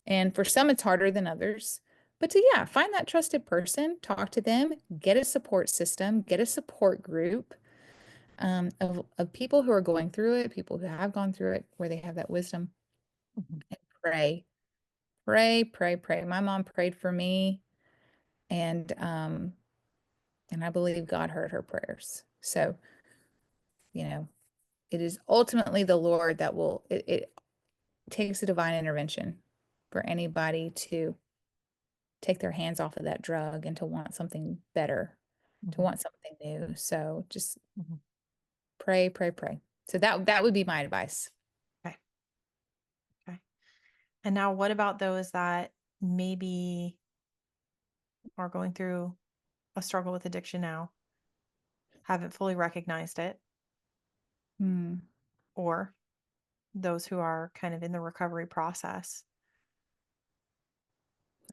And for some, it's harder than others. But yeah, find that trusted person, talk to them, get a support system, get a support group of people who are going through it, people who have gone through it, where they have that wisdom, mhm, and pray, pray, pray, pray. My mom prayed for me, and um, and I believe God heard her prayers. So, you know, it is ultimately the Lord that it takes a divine intervention for anybody to take their hands off of that drug and to want something better, to mhm, want something new. So just mhm. pray, pray, pray. So that would be my advice. Okay. Okay. And now, what about those that maybe are going through a struggle with addiction now, haven't fully recognized it, Hmm. or those who are kind of in the recovery process?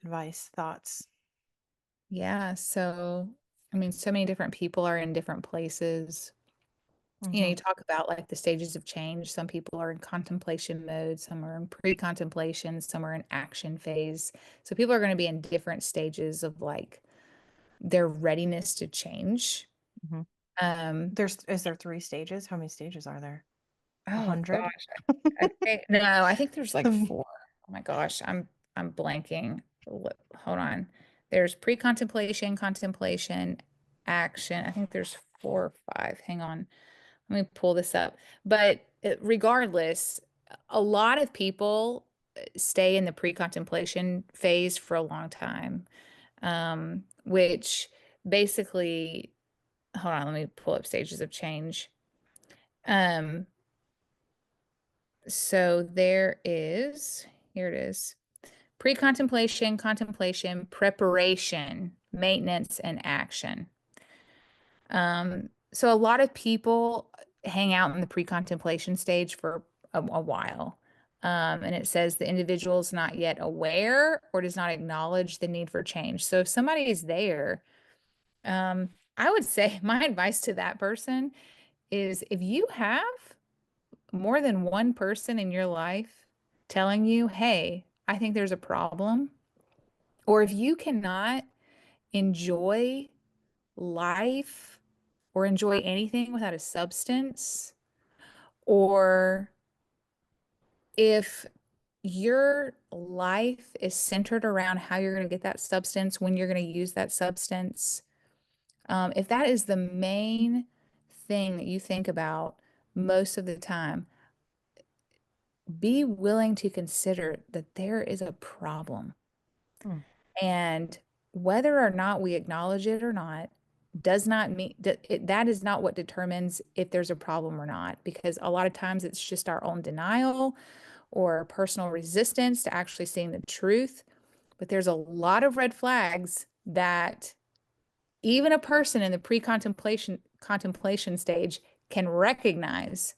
Advice, thoughts? Yeah. So, I mean, so many different people are in different places. You Hmm. talk about like the stages of change. Some people are in contemplation mode, some are in pre-contemplation, some are in action phase. So people are going to be in different stages of like their readiness to change. Hmm. Um, Is there 3 stages? How many stages are there? A oh hundred? gosh. No, I think there's like four. Oh my gosh, I'm blanking. Hold on. There's pre-contemplation, contemplation, action. I think there's four or five. Hang on. Let me pull this up. But regardless, a lot of people stay in the pre-contemplation phase for a long time, which basically, hold on, let me pull up stages of change. Um, so here it is. Pre-contemplation, contemplation, preparation, maintenance, and action. So a lot of people hang out in the pre-contemplation stage for a while. And it says the individual is not yet aware or does not acknowledge the need for change. So if somebody is there, I would say my advice to that person is if you have more than one person in your life telling you, hey, I think there's a problem, or if you cannot enjoy life or enjoy anything without a substance, or if your life is centered around how you're going to get that substance, when you're going to use that substance, if that is the main thing that you think about most of the time, be willing to consider that there is a problem. Hmm. And whether or not we acknowledge it or not, does not mean that is not what determines if there's a problem or not, because a lot of times it's just our own denial or personal resistance to actually seeing the truth. But there's a lot of red flags that even a person in the pre-contemplation stage can recognize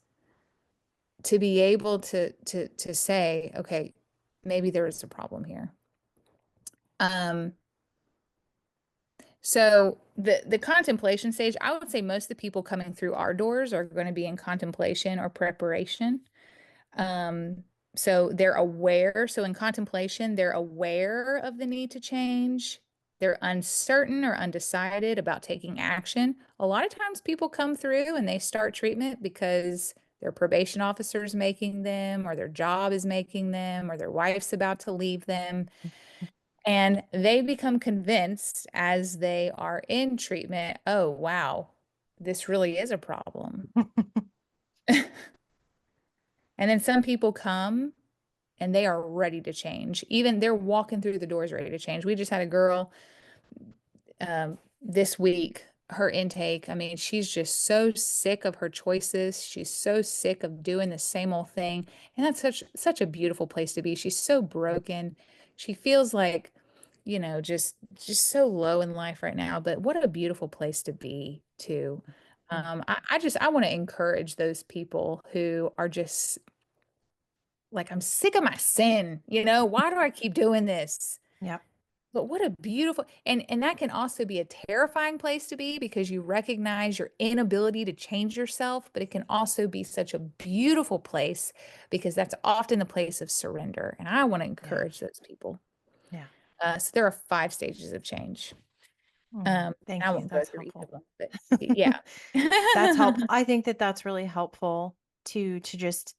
to be able to say, okay, maybe there is a problem here. Um, So the contemplation stage, I would say most of the people coming through our doors are going to be in contemplation or preparation. Um, so they're aware. So in contemplation, they're aware of the need to change. They're uncertain or undecided about taking action. A lot of times people come through and they start treatment because their probation officer is making them, or their job is making them, or their wife's about to leave them. And they become convinced as they are in treatment, oh, wow, this really is a problem. And then some people come and they are ready to change. Even they're walking through the doors ready to change. We just had a girl this week, her intake. I mean, she's just so sick of her choices. She's so sick of doing the same old thing. And that's such a beautiful place to be. She's so broken. She feels like, just so low in life right now. But what a beautiful place to be too. Mm. I want to encourage those people who are just like, I'm sick of my sin. Why do I keep doing this? Yep. But what a beautiful, and that can also be a terrifying place to be because you recognize your inability to change yourself, but it can also be such a beautiful place because that's often the place of surrender. And I want to Yeah. encourage those people. Yeah. So there are 5 stages of change. Thank I you. won't go That's through each of helpful. them, but yeah. That's helpful. I think that that's really helpful to just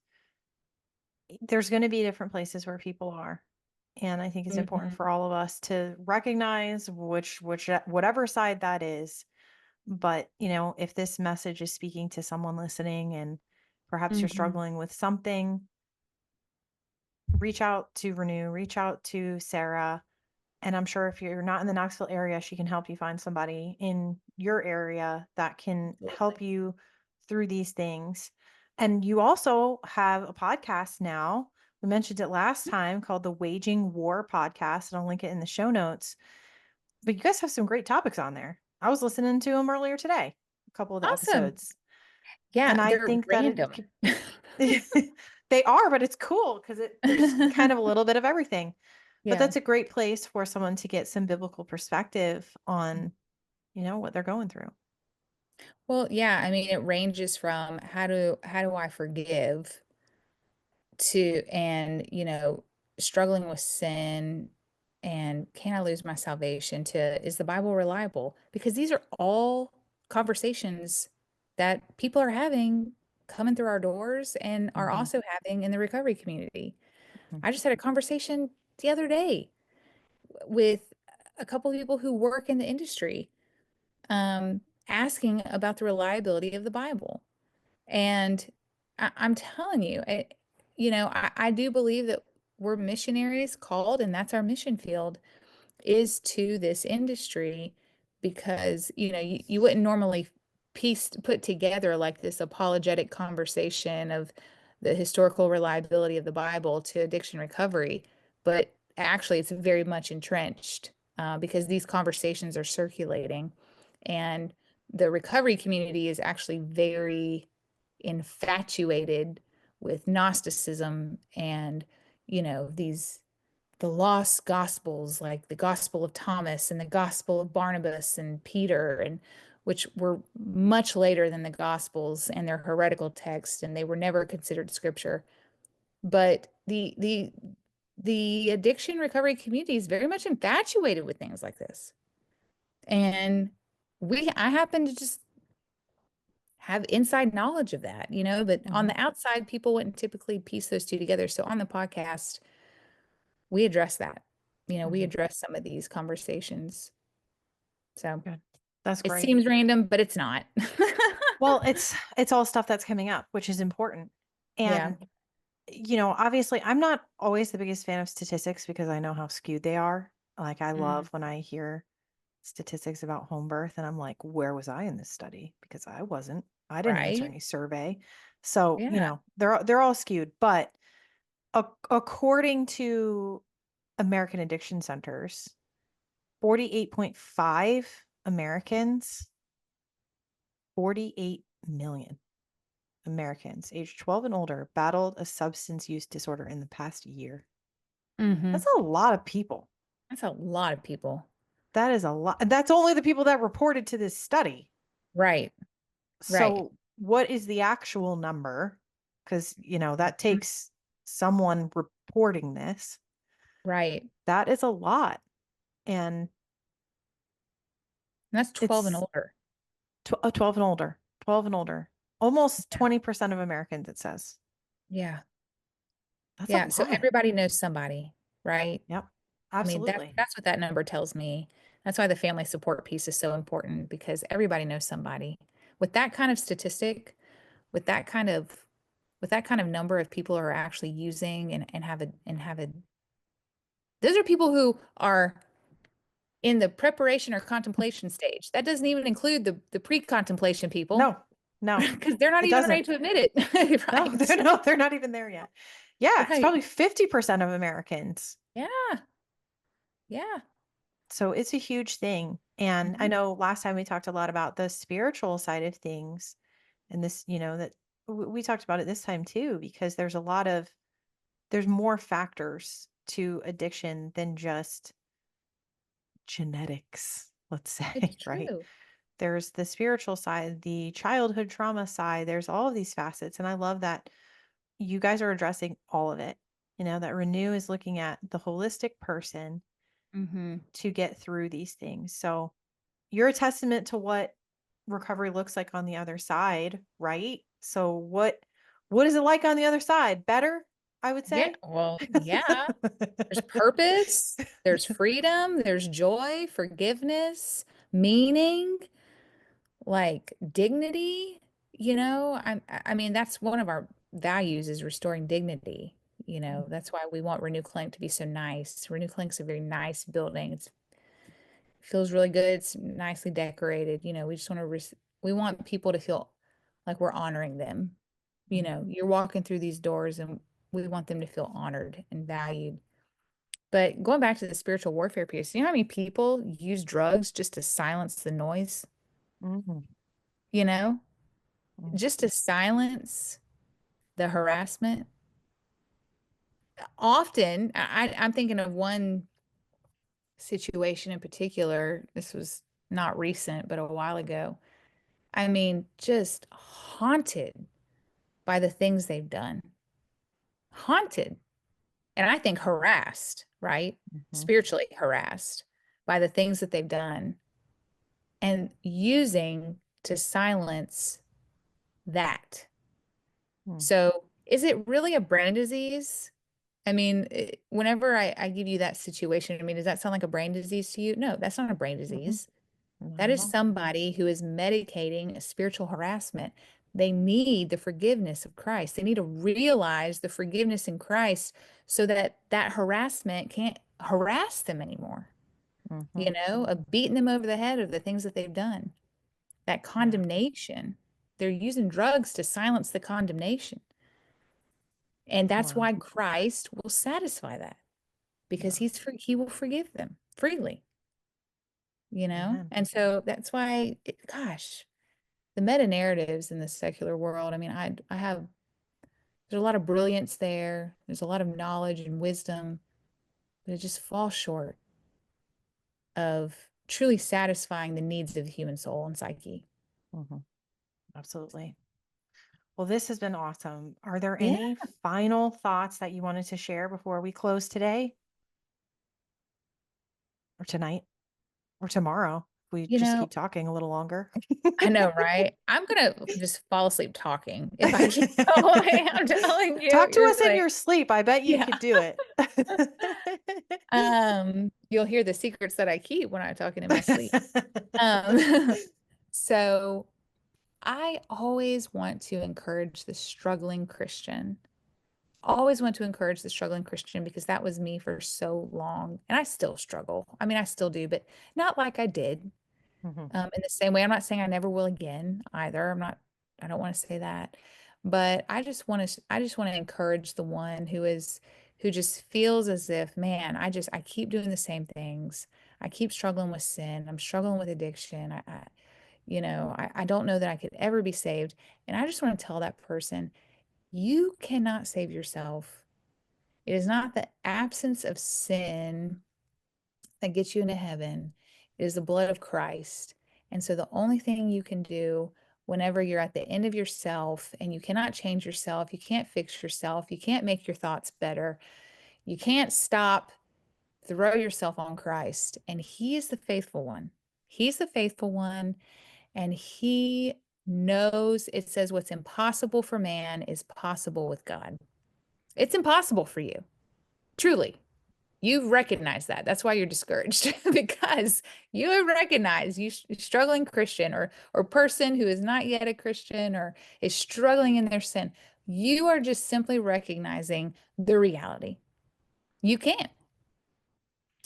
there's going to be different places where people are. And I think it's important Mhm, for all of us to recognize which whatever side that is. But, if this message is speaking to someone listening and perhaps you're mhm. struggling with something, reach out to Renew, reach out to Sarah. And I'm sure if you're not in the Knoxville area, she can help you find somebody in your area that can help Absolutely. you through these things. And you also have a podcast now. We mentioned it last time called the Waging War Podcast, and I'll link it in the show notes. But you guys have some great topics on there. I was listening to them earlier today, a couple of the Awesome. episodes. Yeah, And I they're think that it random. could, they are, but it's cool because there's kind of a little bit of everything. But Yeah. that's a great place for someone to get some biblical perspective on, what they're going through. Well, yeah, I mean, it ranges from how do I forgive to and struggling with sin and can I lose my salvation to is the Bible reliable? Because these are all conversations that people are having coming through our doors and are Hmm. also having in the recovery community. Hmm. I just had a conversation the other day with a couple of people who work in the industry, asking about the reliability of the Bible. And I'm telling you, I do believe that we're missionaries called, and that's our mission field is to this industry because, you wouldn't normally put together like this apologetic conversation of the historical reliability of the Bible to addiction recovery. But actually, it's very much entrenched because these conversations are circulating. And the recovery community is actually very infatuated with Gnosticism and, these the lost gospels like the Gospel of Thomas and the Gospel of Barnabas and Peter, and which were much later than the Gospels and they're heretical texts and they were never considered scripture. But the addiction recovery community is very much infatuated with things like this. And I happen to just have inside knowledge of that, but on Hmm. the outside, people wouldn't typically piece those two together. So on the podcast, we address that. We Hmm. address some of these conversations. So Good. That's it great. seems random, but it's not. Well, it's all stuff that's coming up, which is important. Yeah. And obviously I'm not always the biggest fan of statistics because I know how skewed they are. Like I Mm, love when I hear statistics about home birth and I'm like, where was I in this study? Because I wasn't. I didn't answer right. any survey. So, Yeah. they're all skewed, but according to American Addiction Centers, 48.5 Americans, 48 million Americans aged 12 and older battled a substance use disorder in the past year. Hmm. That's a lot of people. That's a lot of people. That is a lot. And that's only the people that reported to this study. Right. Right. So, what is the actual number? Because, that Mhm. takes someone reporting this. Right. That is a lot. And And that's 12 and it's older. 12 and older, 12 and older. Almost Yeah. 20% of Americans, it says. Yeah. That's a Yeah. So lot. everybody knows somebody, right? Yep. I mean, Absolutely. that's what that number tells me. That's why the family support piece is so important because everybody knows somebody. With that kind of statistic, with that kind of with that kind of number of people who are actually using and have a those are people who are in the preparation or contemplation stage. That doesn't even include the pre-contemplation people No, no, because they're not it even ready doesn't. to admit it, No, right? they're not even there yet. Yeah, it's Right. probably 50% of Americans. Yeah. Yeah. So it's a huge thing. And I Mhm. know last time we talked a lot about the spiritual side of things. And this, that we talked about it this time too, because there's more factors to addiction than just genetics, let's It's say, right? true. There's the spiritual side, the childhood trauma side. There's all of these facets. And I love that you guys are addressing all of it. That Renew is looking at the holistic person Hmm. to get through these things. So you're a testament to what recovery looks like on the other side, right? So what is it like on the other side? Better, I would Yeah. say. Well, yeah. There's purpose, there's freedom, there's joy, forgiveness, meaning, like dignity. I mean, that's one of our values is restoring dignity. That's why we want Renew Clink to be so nice. Renew Clink's a very nice building. Feels really good. It's nicely decorated. We just want to we want people to feel like we're honoring them. Mhm, You're walking through these doors and we want them to feel honored and valued. But going back to the spiritual warfare piece, you know how many people use drugs just to silence the noise? mhm, You know, mhm, just to silence the harassment. Often, I'm thinking of one situation in particular. This was not recent, but a while ago. I mean, just haunted by the things they've done. Haunted. And I think harassed, right? mhm, Spiritually harassed by the things that they've done and using to silence that. mhm, So, is it really a brain disease? I mean, whenever I give you that situation, I mean, does that sound like a brain disease to you? No, that's not a brain mhm. disease. Not That at is all. somebody who is medicating a spiritual harassment. They need the forgiveness of Christ. They need to realize the forgiveness in Christ so that that harassment can't harass them anymore, Mhm. of beating them over the head of the things that they've done. That Yeah, condemnation, they're using drugs to silence the condemnation. And that's wow. why Christ will satisfy that because Yeah. he will forgive them freely. Amen. And so that's why, gosh, the meta narratives in the secular world, I mean, I have, there's a lot of brilliance there. There's a lot of knowledge and wisdom, but it just falls short of truly satisfying the needs of the human soul and psyche. Mhm. Absolutely. Well, this has been awesome. Are there Yeah. any final thoughts that you wanted to share before we close today or tonight or tomorrow? If we You just know, keep talking a little longer. I know, right? I'm gonna just fall asleep talking if I keep going. I'm telling you, Talk to you're us in like, your sleep. I bet you yeah. could do it. You'll hear the secrets that I keep when I'm talking in my sleep. Um, so I always want to encourage the struggling Christian. Always want to encourage the struggling Christian because that was me for so long. And I still struggle. I mean, I still do, but not like I did. Mhm, In the same way, I'm not saying I never will again either. I don't want to say that. But I just want to encourage the one who just feels as if, man, I keep doing the same things. I keep struggling with sin. I'm struggling with addiction. I don't know that I could ever be saved. And I just want to tell that person, you cannot save yourself. It is not the absence of sin that gets you into heaven. It is the blood of Christ. And so the only thing you can do whenever you're at the end of yourself and you cannot change yourself, you can't fix yourself, you can't make your thoughts better, you can't stop, throw yourself on Christ. And He is the faithful one. He's the faithful one. And He knows, it says, what's impossible for man is possible with God. It's impossible for you, truly. You recognize that. That's why you're discouraged because you recognize you struggling Christian or person who is not yet a Christian or is struggling in their sin. You are just simply recognizing the reality. You can't.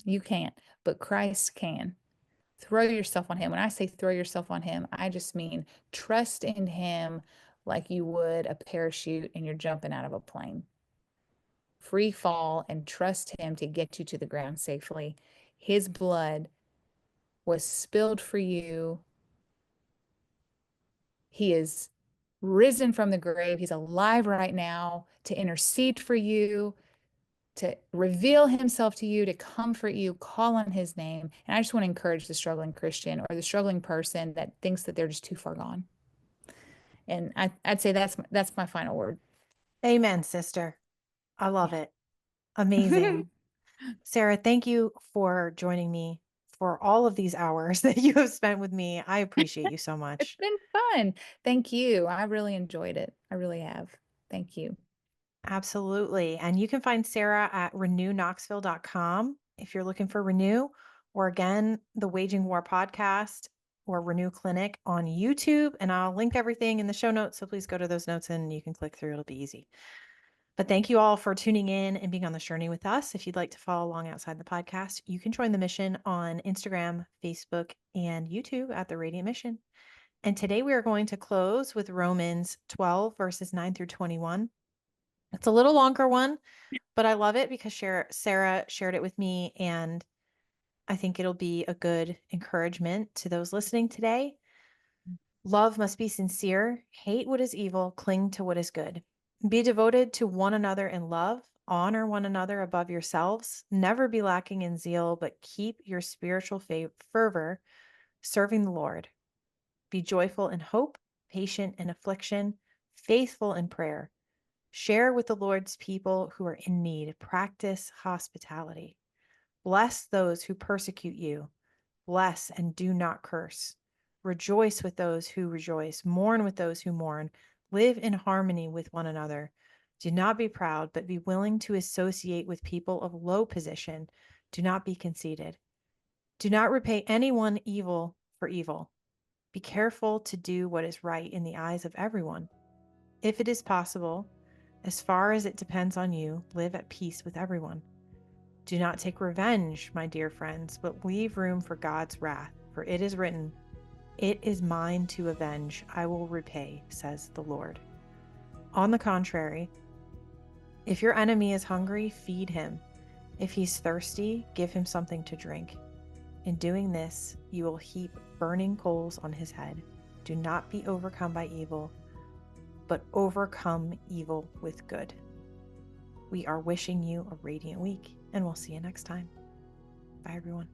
You can't, but Christ can. Throw yourself on Him. When I say throw yourself on Him, I just mean trust in Him like you would a parachute and you're jumping out of a plane. Free fall and trust Him to get you to the ground safely. His blood was spilled for you. He is risen from the grave. He's alive right now to intercede for you, to reveal Himself to you, to comfort you, call on His name. And I just want to encourage the struggling Christian or the struggling person that thinks that they're just too far gone. And I'd say that's my final word. Amen, sister. I love it. Amazing. Sarah, thank you for joining me for all of these hours that you have spent with me. I appreciate you so It's much. been fun. Thank you. I really enjoyed it. I really have. Thank you. Absolutely. And you can find Sarah at renewknoxville.com if you're looking for Renew, or again, the Waging War podcast or Renew Clinic on YouTube. And I'll link everything in the show notes. So please go to those notes and you can click through. It'll be easy. But thank you all for tuning in and being on this journey with us. If you'd like to follow along outside the podcast, you can join the mission on Instagram, Facebook, and YouTube at The Radiant Mission. And today we are going to close with Romans 12, verses 9 through 21. It's a little longer one, but I love it because Sarah shared it with me, and I think it'll be a good encouragement to those listening today. Love must be sincere, hate what is evil, cling to what is good. Be devoted to one another in love, honor one another above yourselves, never be lacking in zeal, but keep your spiritual fervor, serving the Lord. Be joyful in hope, patient in affliction, faithful in prayer. Share with the Lord's people who are in need. Practice hospitality. Bless those who persecute you. Bless and do not curse. Rejoice with those who rejoice. Mourn with those who mourn. Live in harmony with one another. Do not be proud, but be willing to associate with people of low position. Do not be conceited. Do not repay anyone evil for evil. Be careful to do what is right in the eyes of everyone. If it is possible, as far as it depends on you, live at peace with everyone. Do not take revenge, my dear friends, but leave room for God's wrath, for it is written, "It is mine to avenge, I will repay," says the Lord. On the contrary, if your enemy is hungry, feed him. If he's thirsty, give him something to drink. In doing this, you will heap burning coals on his head. Do not be overcome by evil, but overcome evil with good. We are wishing you a radiant week, and we'll see you next time. Bye, everyone.